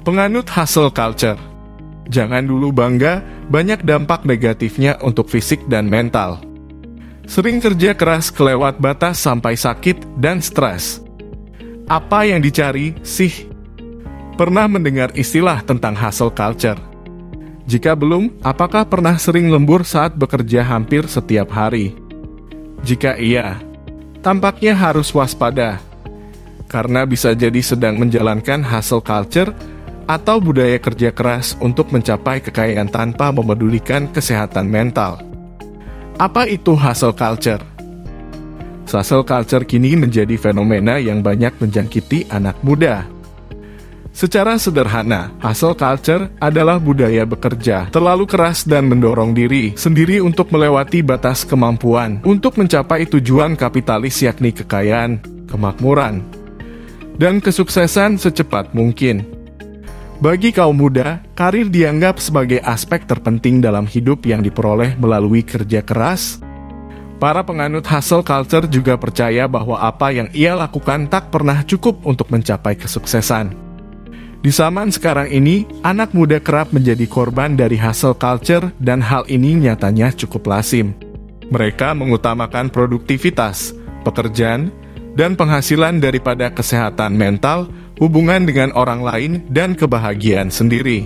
Penganut hustle culture, jangan dulu bangga, banyak dampak negatifnya untuk fisik dan mental. Sering kerja keras kelewat batas sampai sakit dan stres. Apa yang dicari sih? Pernah mendengar istilah tentang hustle culture? Jika belum, apakah pernah sering lembur saat bekerja hampir setiap hari? Jika iya, tampaknya harus waspada, karena bisa jadi sedang menjalankan hustle culture atau budaya kerja keras untuk mencapai kekayaan tanpa memedulikan kesehatan mental. Apa itu hustle culture? Hustle culture kini menjadi fenomena yang banyak menjangkiti anak muda. Secara sederhana, hustle culture adalah budaya bekerja terlalu keras dan mendorong diri sendiri untuk melewati batas kemampuan untuk mencapai tujuan kapitalis, yakni kekayaan, kemakmuran, dan kesuksesan secepat mungkin. Bagi kaum muda, karir dianggap sebagai aspek terpenting dalam hidup yang diperoleh melalui kerja keras. Para penganut hustle culture juga percaya bahwa apa yang ia lakukan tak pernah cukup untuk mencapai kesuksesan. Di zaman sekarang ini, anak muda kerap menjadi korban dari hustle culture dan hal ini nyatanya cukup lazim. Mereka mengutamakan produktivitas, pekerjaan, dan penghasilan daripada kesehatan mental, hubungan dengan orang lain, dan kebahagiaan sendiri.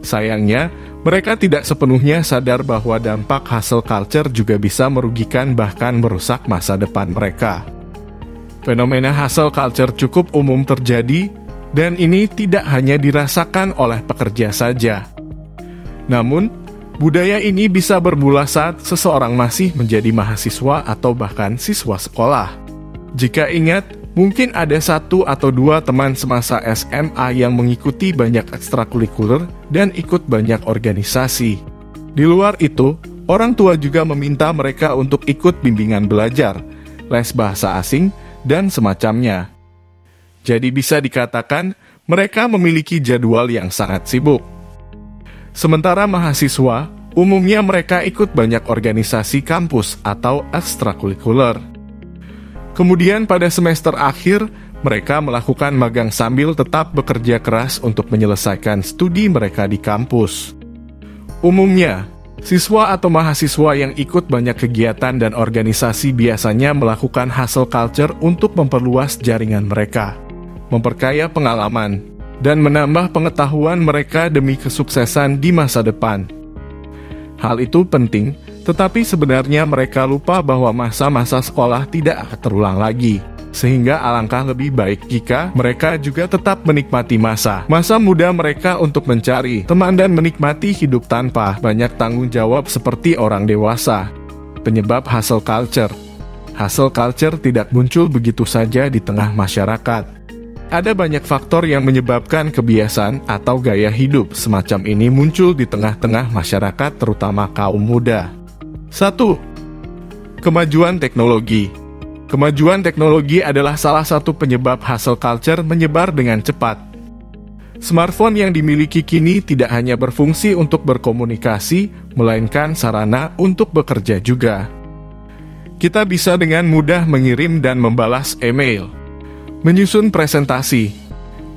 Sayangnya, mereka tidak sepenuhnya sadar bahwa dampak hustle culture juga bisa merugikan bahkan merusak masa depan mereka. Fenomena hustle culture cukup umum terjadi, dan ini tidak hanya dirasakan oleh pekerja saja. Namun, budaya ini bisa bermula saat seseorang masih menjadi mahasiswa atau bahkan siswa sekolah. Jika ingat, mungkin ada 1 atau 2 teman semasa SMA yang mengikuti banyak ekstrakurikuler dan ikut banyak organisasi. Di luar itu, orang tua juga meminta mereka untuk ikut bimbingan belajar, les bahasa asing, dan semacamnya. Jadi bisa dikatakan, mereka memiliki jadwal yang sangat sibuk. Sementara mahasiswa, umumnya mereka ikut banyak organisasi kampus atau ekstrakurikuler. Kemudian pada semester akhir, mereka melakukan magang sambil tetap bekerja keras untuk menyelesaikan studi mereka di kampus. Umumnya, siswa atau mahasiswa yang ikut banyak kegiatan dan organisasi biasanya melakukan hustle culture untuk memperluas jaringan mereka, memperkaya pengalaman, dan menambah pengetahuan mereka demi kesuksesan di masa depan. Hal itu penting, tetapi sebenarnya mereka lupa bahwa masa-masa sekolah tidak akan terulang lagi, sehingga alangkah lebih baik jika mereka juga tetap menikmati masa muda mereka untuk mencari teman dan menikmati hidup tanpa banyak tanggung jawab seperti orang dewasa. Penyebab hustle culture. Hustle culture tidak muncul begitu saja di tengah masyarakat. Ada banyak faktor yang menyebabkan kebiasaan atau gaya hidup semacam ini muncul di tengah-tengah masyarakat, terutama kaum muda. 1. Kemajuan teknologi. Kemajuan teknologi adalah salah satu penyebab hustle culture menyebar dengan cepat. Smartphone yang dimiliki kini tidak hanya berfungsi untuk berkomunikasi, melainkan sarana untuk bekerja juga. Kita bisa dengan mudah mengirim dan membalas email, menyusun presentasi,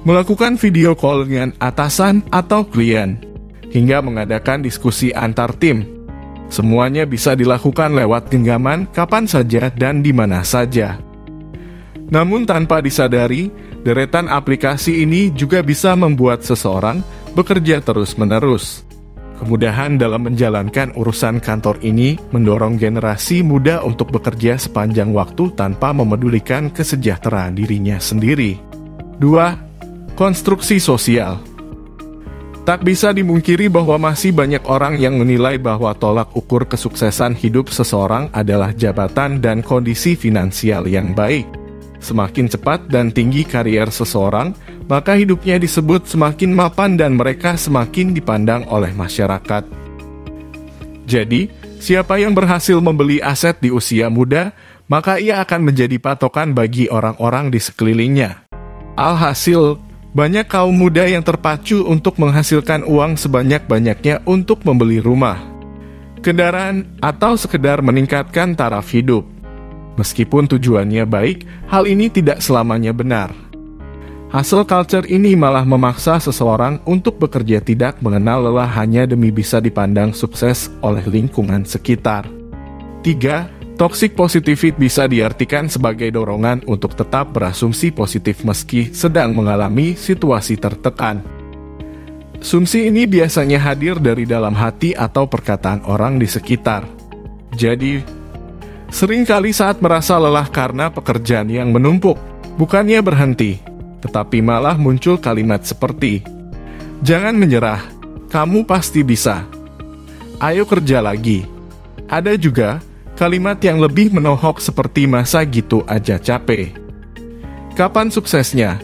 melakukan video call dengan atasan atau klien, hingga mengadakan diskusi antar tim. Semuanya bisa dilakukan lewat genggaman kapan saja dan di mana saja. Namun tanpa disadari, deretan aplikasi ini juga bisa membuat seseorang bekerja terus-menerus. Kemudahan dalam menjalankan urusan kantor ini mendorong generasi muda untuk bekerja sepanjang waktu tanpa memedulikan kesejahteraan dirinya sendiri. 2. Konstruksi sosial. Tak bisa dimungkiri bahwa masih banyak orang yang menilai bahwa tolak ukur kesuksesan hidup seseorang adalah jabatan dan kondisi finansial yang baik. Semakin cepat dan tinggi karier seseorang, maka hidupnya disebut semakin mapan dan mereka semakin dipandang oleh masyarakat. Jadi, siapa yang berhasil membeli aset di usia muda, maka ia akan menjadi patokan bagi orang-orang di sekelilingnya. Alhasil, banyak kaum muda yang terpacu untuk menghasilkan uang sebanyak-banyaknya untuk membeli rumah, kendaraan, atau sekedar meningkatkan taraf hidup. Meskipun tujuannya baik, hal ini tidak selamanya benar. Hustle culture ini malah memaksa seseorang untuk bekerja tidak mengenal lelah hanya demi bisa dipandang sukses oleh lingkungan sekitar. 3. Toxic positivity bisa diartikan sebagai dorongan untuk tetap berasumsi positif meski sedang mengalami situasi tertekan. Asumsi ini biasanya hadir dari dalam hati atau perkataan orang di sekitar. Jadi, seringkali saat merasa lelah karena pekerjaan yang menumpuk, bukannya berhenti, tetapi malah muncul kalimat seperti, "Jangan menyerah, kamu pasti bisa. Ayo kerja lagi." Ada juga kalimat yang lebih menohok seperti "masa gitu aja capek." Kapan suksesnya?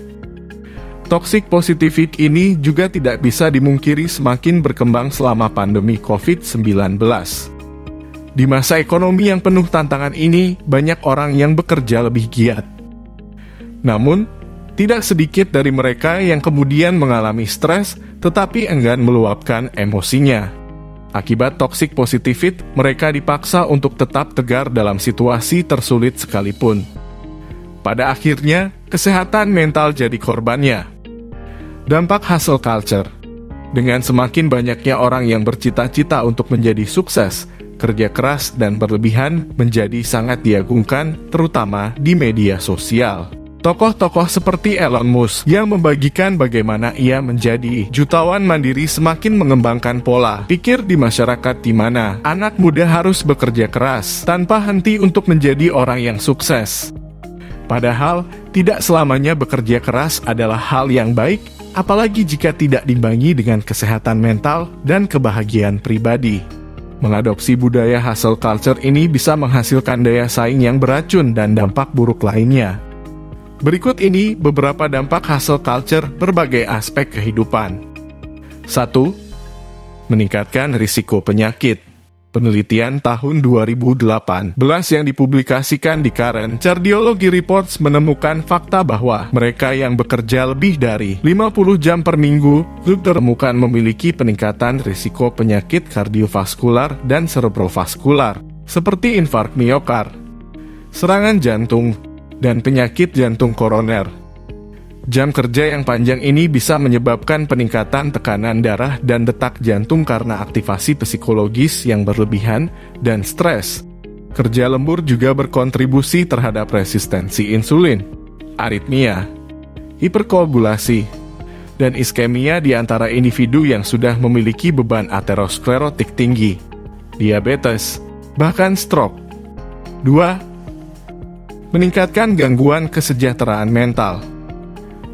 Toxic positivity ini juga tidak bisa dimungkiri semakin berkembang selama pandemi COVID-19. Di masa ekonomi yang penuh tantangan ini, banyak orang yang bekerja lebih giat. Namun, tidak sedikit dari mereka yang kemudian mengalami stres tetapi enggan meluapkan emosinya. Akibat toxic positivity, mereka dipaksa untuk tetap tegar dalam situasi tersulit sekalipun. Pada akhirnya, kesehatan mental jadi korbannya. Dampak hustle culture. Dengan semakin banyaknya orang yang bercita-cita untuk menjadi sukses, kerja keras dan berlebihan menjadi sangat diagungkan, terutama di media sosial. Tokoh-tokoh seperti Elon Musk yang membagikan bagaimana ia menjadi jutawan mandiri semakin mengembangkan pola pikir di masyarakat di mana anak muda harus bekerja keras tanpa henti untuk menjadi orang yang sukses. Padahal, tidak selamanya bekerja keras adalah hal yang baik, apalagi jika tidak diimbangi dengan kesehatan mental dan kebahagiaan pribadi. Mengadopsi budaya hustle culture ini bisa menghasilkan daya saing yang beracun dan dampak buruk lainnya. Berikut ini beberapa dampak hustle culture berbagai aspek kehidupan. 1. Meningkatkan risiko penyakit. Penelitian tahun 2018 yang dipublikasikan di Current Cardiology Reports menemukan fakta bahwa mereka yang bekerja lebih dari 50 jam per minggu ditemukan memiliki peningkatan risiko penyakit kardiovaskular dan cerebrovaskular, seperti infark miokard, serangan jantung, dan penyakit jantung koroner. Jam kerja yang panjang ini bisa menyebabkan peningkatan tekanan darah dan detak jantung karena aktivasi psikologis yang berlebihan dan stres. Kerja lembur juga berkontribusi terhadap resistensi insulin, aritmia, hiperkoagulasi, dan iskemia di antara individu yang sudah memiliki beban aterosklerotik tinggi, diabetes, bahkan stroke. 2. Meningkatkan gangguan kesejahteraan mental.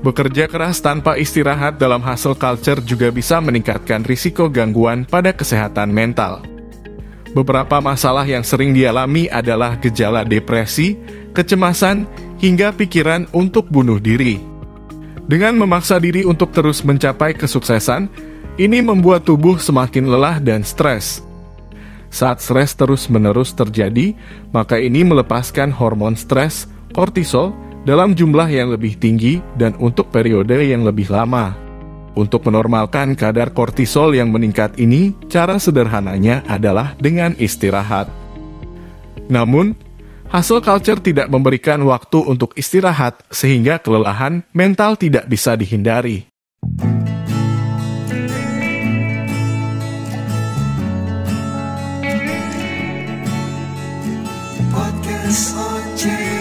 Bekerja keras tanpa istirahat dalam hustle culture juga bisa meningkatkan risiko gangguan pada kesehatan mental. Beberapa masalah yang sering dialami adalah gejala depresi, kecemasan, hingga pikiran untuk bunuh diri. Dengan memaksa diri untuk terus mencapai kesuksesan, ini membuat tubuh semakin lelah dan stres. Saat stres terus-menerus terjadi, maka ini melepaskan hormon stres, kortisol, dalam jumlah yang lebih tinggi dan untuk periode yang lebih lama. Untuk menormalkan kadar kortisol yang meningkat ini, cara sederhananya adalah dengan istirahat. Namun, hustle culture tidak memberikan waktu untuk istirahat sehingga kelelahan mental tidak bisa dihindari. Podcast OJ.